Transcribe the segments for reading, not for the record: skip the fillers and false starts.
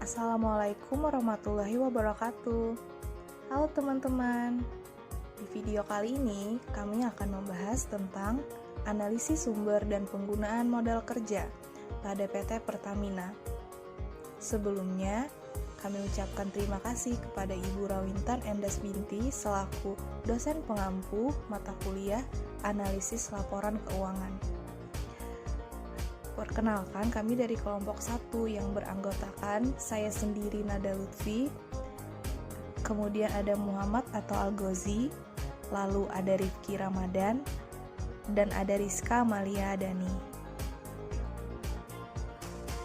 Assalamualaikum warahmatullahi wabarakatuh. Halo teman-teman. Di video kali ini kami akan membahas tentang analisis sumber dan penggunaan modal kerja pada PT Pertamina. Sebelumnya, kami ucapkan terima kasih kepada Ibu Rawintan Endas Binti selaku dosen pengampu mata kuliah Analisis Laporan Keuangan. Perkenalkan, kami dari kelompok 1 yang beranggotakan saya sendiri Nada Lutfi, kemudian ada Muhammad atau Al-Ghozi, lalu ada Rifki Ramadan, dan ada Rizka Amalia Adani.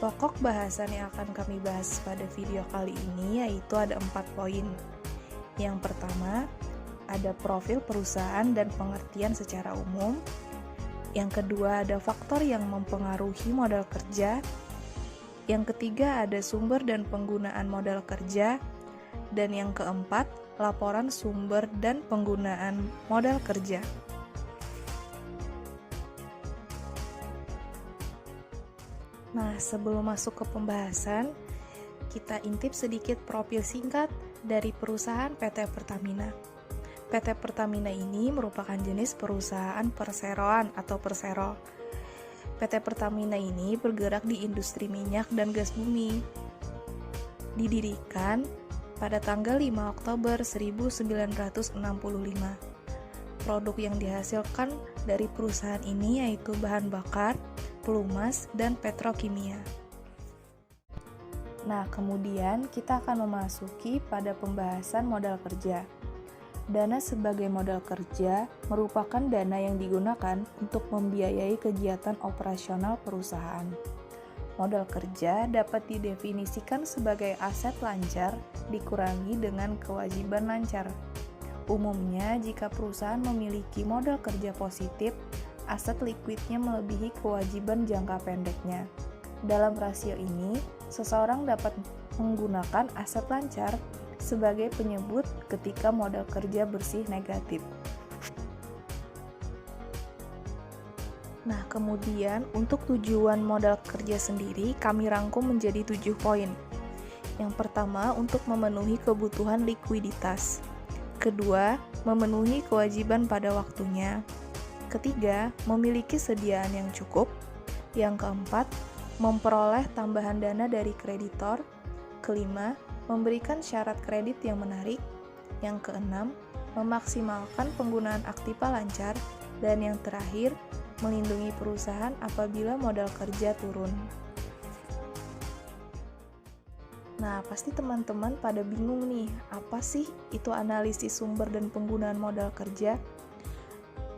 Pokok bahasan yang akan kami bahas pada video kali ini yaitu ada 4 poin. Yang pertama, ada profil perusahaan dan pengertian secara umum. Yang kedua, ada faktor yang mempengaruhi modal kerja. Yang ketiga, ada sumber dan penggunaan modal kerja. Dan yang keempat, laporan sumber dan penggunaan modal kerja. Nah, sebelum masuk ke pembahasan, kita intip sedikit profil singkat dari perusahaan PT Pertamina. PT Pertamina ini merupakan jenis perusahaan perseroan atau persero. PT Pertamina ini bergerak di industri minyak dan gas bumi. Didirikan pada tanggal 5 Oktober 1965. Produk yang dihasilkan dari perusahaan ini yaitu bahan bakar, pelumas, dan petrokimia. Nah, kemudian kita akan memasuki pada pembahasan modal kerja. Dana sebagai modal kerja merupakan dana yang digunakan untuk membiayai kegiatan operasional perusahaan. Modal kerja dapat didefinisikan sebagai aset lancar dikurangi dengan kewajiban lancar. Umumnya, jika perusahaan memiliki modal kerja positif, aset likuidnya melebihi kewajiban jangka pendeknya. Dalam rasio ini, seseorang dapat menggunakan aset lancar sebagai penyebut ketika modal kerja bersih negatif. Nah, kemudian untuk tujuan modal kerja sendiri kami rangkum menjadi 7 poin. Yang pertama, untuk memenuhi kebutuhan likuiditas. Kedua, memenuhi kewajiban pada waktunya. Ketiga, memiliki sediaan yang cukup. Yang keempat, memperoleh tambahan dana dari kreditor. Kelima, memberikan syarat kredit yang menarik. Yang keenam, memaksimalkan penggunaan aktiva lancar. Dan yang terakhir, melindungi perusahaan apabila modal kerja turun. Nah, pasti teman-teman pada bingung nih, apa sih itu analisis sumber dan penggunaan modal kerja?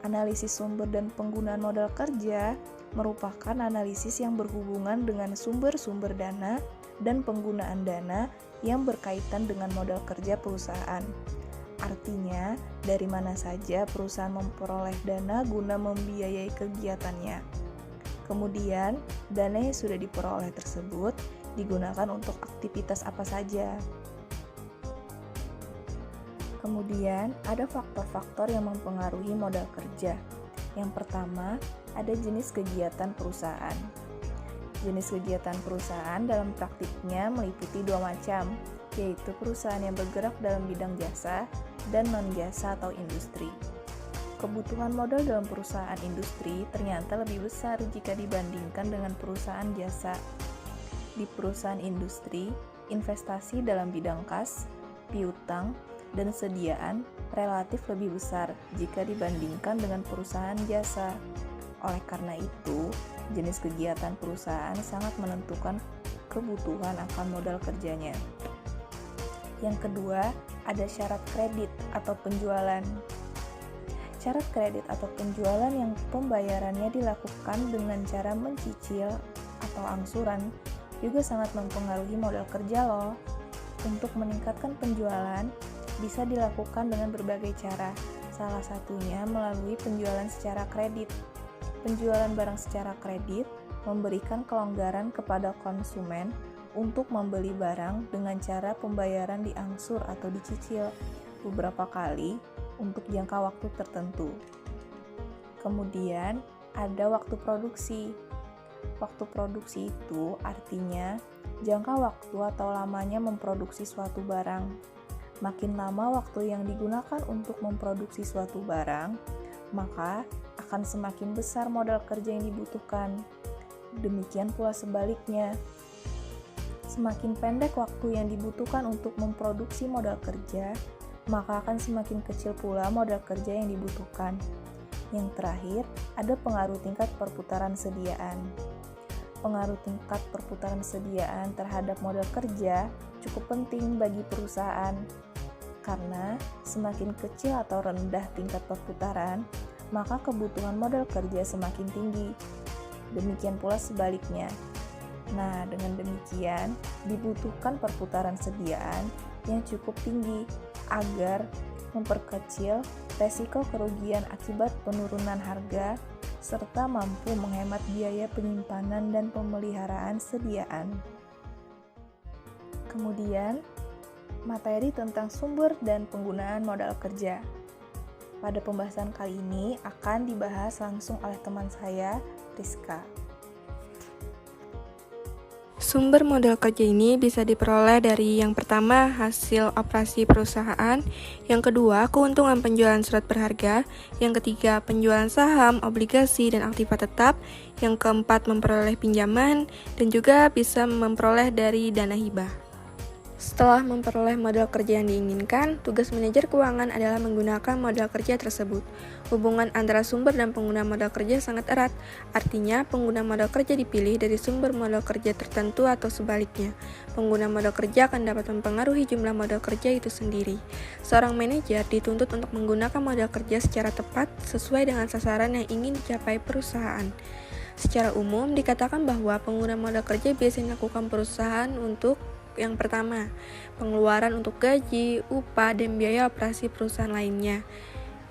Analisis sumber dan penggunaan modal kerja merupakan analisis yang berhubungan dengan sumber-sumber dana dan penggunaan dana yang berkaitan dengan modal kerja perusahaan. Artinya, dari mana saja perusahaan memperoleh dana guna membiayai kegiatannya. Kemudian, dana yang sudah diperoleh tersebut digunakan untuk aktivitas apa saja. Kemudian, ada faktor-faktor yang mempengaruhi modal kerja. Yang pertama, ada jenis kegiatan perusahaan. Jenis kegiatan perusahaan dalam praktiknya meliputi 2 macam, yaitu perusahaan yang bergerak dalam bidang jasa dan non-jasa atau industri. Kebutuhan modal dalam perusahaan industri ternyata lebih besar jika dibandingkan dengan perusahaan jasa. Di perusahaan industri, investasi dalam bidang kas, piutang, dan sediaan relatif lebih besar jika dibandingkan dengan perusahaan jasa. Oleh karena itu, jenis kegiatan perusahaan sangat menentukan kebutuhan akan modal kerjanya. Yang kedua, ada syarat kredit atau penjualan. Syarat kredit atau penjualan yang pembayarannya dilakukan dengan cara mencicil atau angsuran juga sangat mempengaruhi modal kerja loh. Untuk meningkatkan penjualan bisa dilakukan dengan berbagai cara, salah satunya melalui penjualan secara kredit. Penjualan barang secara kredit memberikan kelonggaran kepada konsumen untuk membeli barang dengan cara pembayaran diangsur atau dicicil beberapa kali untuk jangka waktu tertentu. Kemudian ada waktu produksi. Waktu produksi itu artinya jangka waktu atau lamanya memproduksi suatu barang. Makin lama waktu yang digunakan untuk memproduksi suatu barang, maka akan semakin besar modal kerja yang dibutuhkan. Demikian pula sebaliknya. Semakin pendek waktu yang dibutuhkan untuk memproduksi modal kerja, maka akan semakin kecil pula modal kerja yang dibutuhkan. Yang terakhir, ada pengaruh tingkat perputaran sediaan. Pengaruh tingkat perputaran sediaan terhadap modal kerja cukup penting bagi perusahaan, karena semakin kecil atau rendah tingkat perputaran, maka kebutuhan modal kerja semakin tinggi. Demikian pula sebaliknya. Nah, dengan demikian, dibutuhkan perputaran sediaan yang cukup tinggi agar memperkecil resiko kerugian akibat penurunan harga serta mampu menghemat biaya penyimpanan dan pemeliharaan sediaan. Kemudian, materi tentang sumber dan penggunaan modal kerja. Pada pembahasan kali ini akan dibahas langsung oleh teman saya, Rizka. Sumber modal kerja ini bisa diperoleh dari yang pertama, hasil operasi perusahaan, yang kedua, keuntungan penjualan surat berharga, yang ketiga, penjualan saham, obligasi, dan aktiva tetap, yang keempat, memperoleh pinjaman, dan juga bisa memperoleh dari dana hibah. Setelah memperoleh modal kerja yang diinginkan, tugas manajer keuangan adalah menggunakan modal kerja tersebut. Hubungan antara sumber dan pengguna modal kerja sangat erat, artinya pengguna modal kerja dipilih dari sumber modal kerja tertentu atau sebaliknya. Pengguna modal kerja akan dapat mempengaruhi jumlah modal kerja itu sendiri. Seorang manajer dituntut untuk menggunakan modal kerja secara tepat sesuai dengan sasaran yang ingin dicapai perusahaan. Secara umum, dikatakan bahwa pengguna modal kerja biasanya melakukan perusahaan untuk yang pertama, pengeluaran untuk gaji, upah, dan biaya operasi perusahaan lainnya.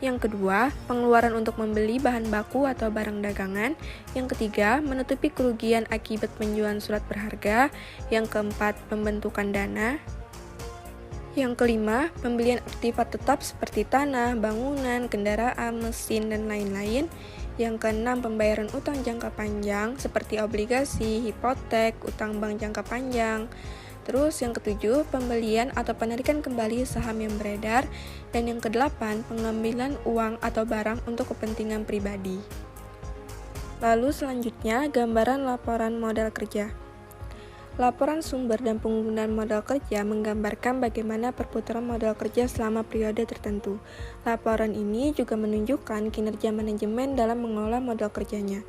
Yang kedua, pengeluaran untuk membeli bahan baku atau barang dagangan. Yang ketiga, menutupi kerugian akibat penjualan surat berharga. Yang keempat, pembentukan dana. Yang kelima, pembelian aktiva tetap seperti tanah, bangunan, kendaraan, mesin, dan lain-lain. Yang keenam, pembayaran utang jangka panjang seperti obligasi, hipotek, utang bank jangka panjang. Terus yang ketujuh, pembelian atau penarikan kembali saham yang beredar. Dan yang kedelapan, pengambilan uang atau barang untuk kepentingan pribadi. Lalu selanjutnya, gambaran laporan modal kerja. Laporan sumber dan penggunaan modal kerja menggambarkan bagaimana perputaran modal kerja selama periode tertentu. Laporan ini juga menunjukkan kinerja manajemen dalam mengelola modal kerjanya.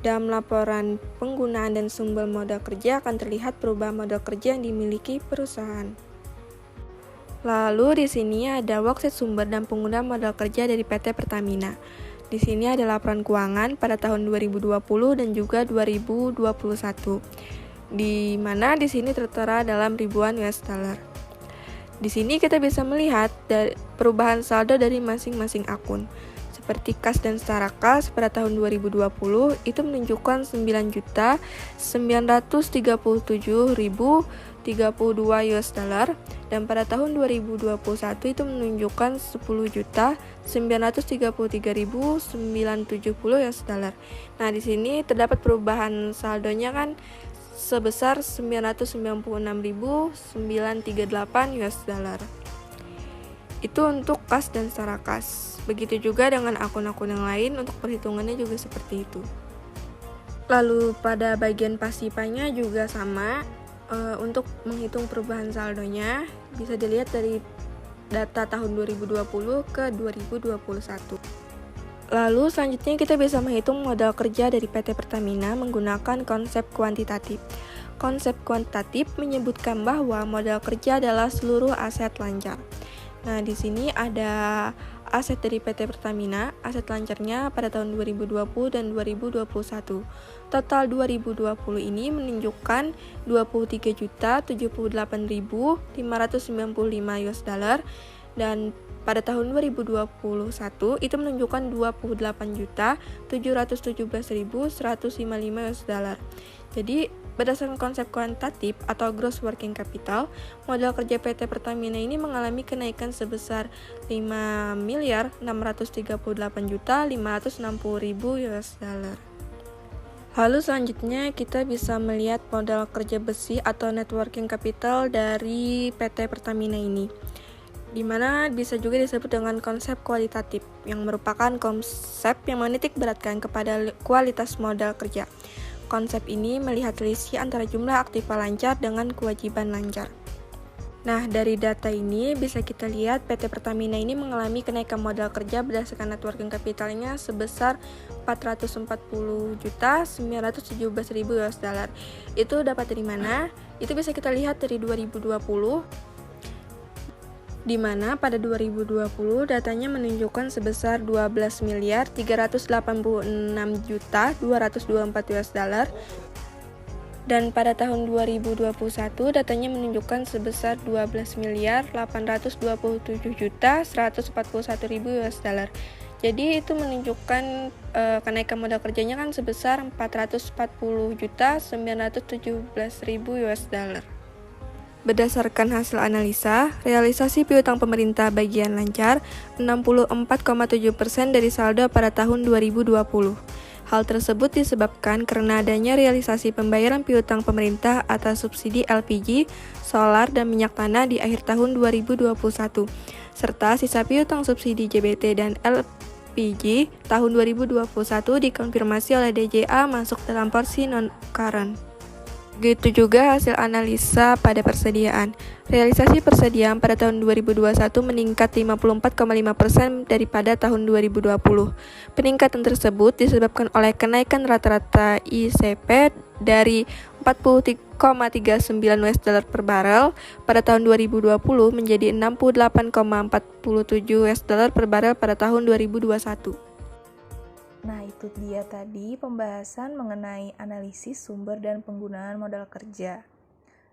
Dalam laporan penggunaan dan sumber modal kerja akan terlihat perubahan modal kerja yang dimiliki perusahaan. Lalu di sini ada worksheet sumber dan penggunaan modal kerja dari PT Pertamina. Di sini ada laporan keuangan pada tahun 2020 dan juga 2021. Di mana di sini tertera dalam ribuan US dollar. Di sini kita bisa melihat perubahan saldo dari masing-masing akun. Seperti kas dan setara kas pada tahun 2020 itu menunjukkan 9.937.032 US dollar dan pada tahun 2021 itu menunjukkan 10.933.970 US dollar. Nah, di sini terdapat perubahan saldonya kan sebesar 996.938 US dollar. Itu untuk kas dan setara kas. Begitu juga dengan akun-akun yang lain, untuk perhitungannya juga seperti itu. Lalu pada bagian pasifanya juga sama, untuk menghitung perubahan saldonya bisa dilihat dari data tahun 2020 ke 2021. Lalu selanjutnya kita bisa menghitung modal kerja dari PT Pertamina menggunakan konsep kuantitatif. Konsep kuantitatif menyebutkan bahwa modal kerja adalah seluruh aset lancar. Nah, di sini ada aset dari PT Pertamina, aset lancarnya pada tahun 2020 dan 2021. Total 2020 ini menunjukkan 23.078.595 US dollar dan pada tahun 2021 itu menunjukkan 28.717.155 US dollar. Jadi berdasarkan konsep kuantitatif atau gross working capital, modal kerja PT Pertamina ini mengalami kenaikan sebesar 5.638.560.000 US dollar. Lalu selanjutnya kita bisa melihat modal kerja besi atau net working capital dari PT Pertamina ini, di mana bisa juga disebut dengan konsep kualitatif, yang merupakan konsep yang menitik beratkan kepada kualitas modal kerja. Konsep ini melihat selisih antara jumlah aktiva lancar dengan kewajiban lancar. Nah, dari data ini bisa kita lihat PT Pertamina ini mengalami kenaikan modal kerja berdasarkan net working capitalnya sebesar 440.917.000 US dollar. Itu dapat dari mana? Itu bisa kita lihat dari 2020, di mana pada 2020 datanya menunjukkan sebesar 12.386.224 US dollar. Dan pada tahun 2021 datanya menunjukkan sebesar 12.827.141.000 US dollar. Jadi itu menunjukkan kenaikan modal kerjanya kan sebesar 440.917.000 US dollar. Berdasarkan hasil analisa, realisasi piutang pemerintah bagian lancar 64,7% dari saldo pada tahun 2020. Hal tersebut disebabkan karena adanya realisasi pembayaran piutang pemerintah atas subsidi LPG, solar, dan minyak tanah di akhir tahun 2021, serta sisa piutang subsidi JBT dan LPG tahun 2021 dikonfirmasi oleh DJA masuk dalam porsi non-current. Begitu juga hasil analisa pada persediaan. Realisasi persediaan pada tahun 2021 meningkat 54,5% daripada tahun 2020. Peningkatan tersebut disebabkan oleh kenaikan rata-rata ICP dari 40,39 US dollar per barel pada tahun 2020 menjadi 68,47 US dollar per barel pada tahun 2021. Nah, itu dia tadi pembahasan mengenai analisis sumber dan penggunaan modal kerja.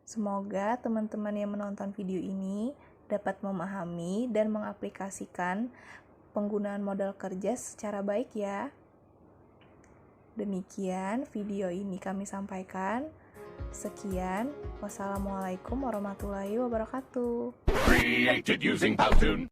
Semoga teman-teman yang menonton video ini dapat memahami dan mengaplikasikan penggunaan modal kerja secara baik ya. Demikian video ini kami sampaikan. Sekian, wassalamualaikum warahmatullahi wabarakatuh. Created using Powtoon.